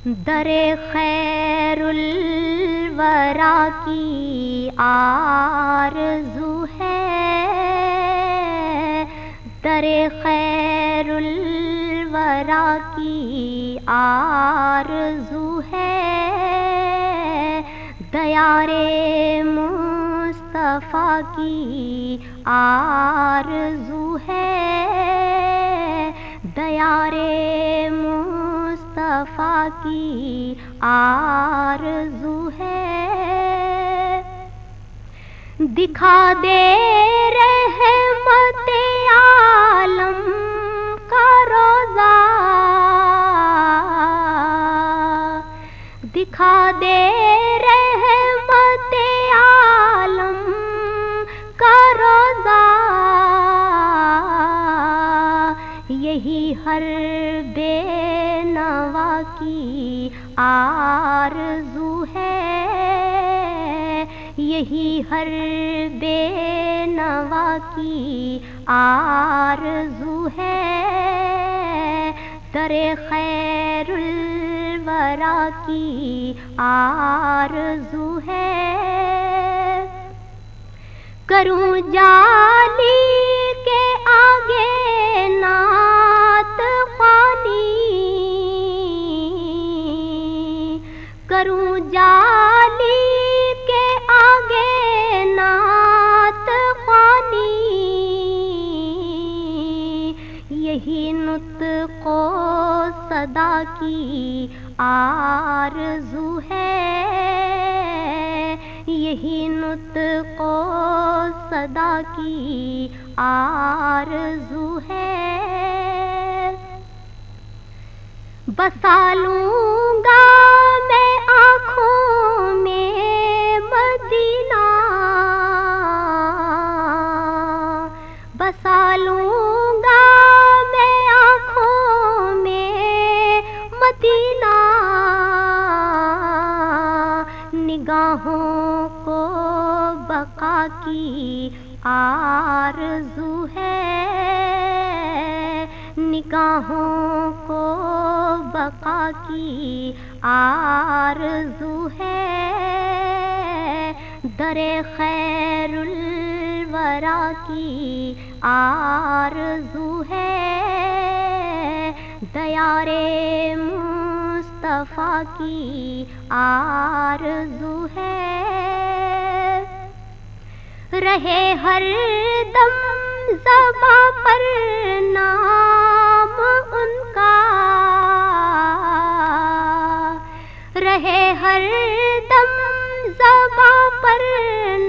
در خیر الورا کی آرزو ہے، در خیر الورا کی آرزو ہے، دیار مصطفیٰ کی آرزو ہے، دیار مصطفیٰ کی آرزو ہے، دکھا دے رحمت عالم کا روزہ، دکھا دے رحمت عالم کا روزہ، یہی ہر بے نوا کی آرزو ہے، یہی ہر بے نوا کی آرزو ہے، در خیر الورا کی آرزو ہے، کروں جالی کے آگے نعت خوانی، کروں جالی کے آگے نعت خوانی، یہی نطق و صدا کی آرزو ہے، یہی نطق و صدا کی آرزو ہے، بسا لوں گا میں آنکھوں میں مدینہ، بسا لوں گا میں آنکھوں میں مدینہ، نگاہوں کو بقا کی آرزو ہے، نگاہوں کو بقا کی آرزو ہے، در خیر الورا کی آرزو ہے، دیار مصطفیٰ کی آرزو ہے، رہے ہر دم زباں پر نام ان کا، رہے ہر دم زباں پر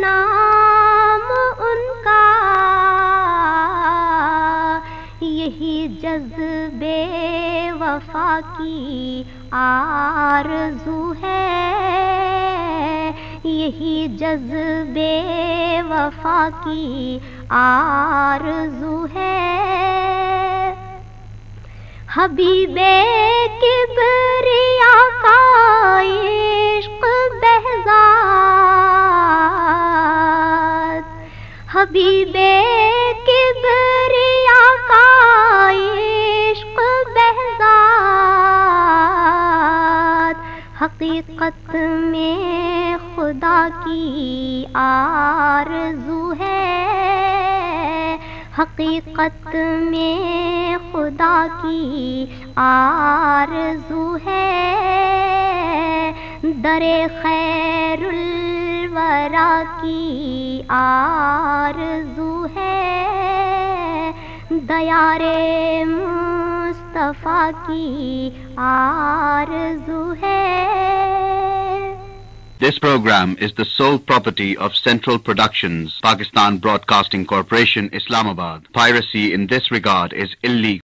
نام ان کا، یہی جذبے وفا کی آرزو ہے، یہی جذبے وفا کی آرزو ہے، حبیب کبریا کا عشق بہزاد، حبیب کبریا کا عشق بہزاد، حقیقت میں خدا کی آرزو ہے، حقیقت میں خدا کی آرزو ہے، در خیر الورا کی آرزو ہے، دیار مصطفیٰ کی آرزو ہے۔ This program is the sole property of Central Productions, Pakistan Broadcasting Corporation, Islamabad. Piracy in this regard is illegal.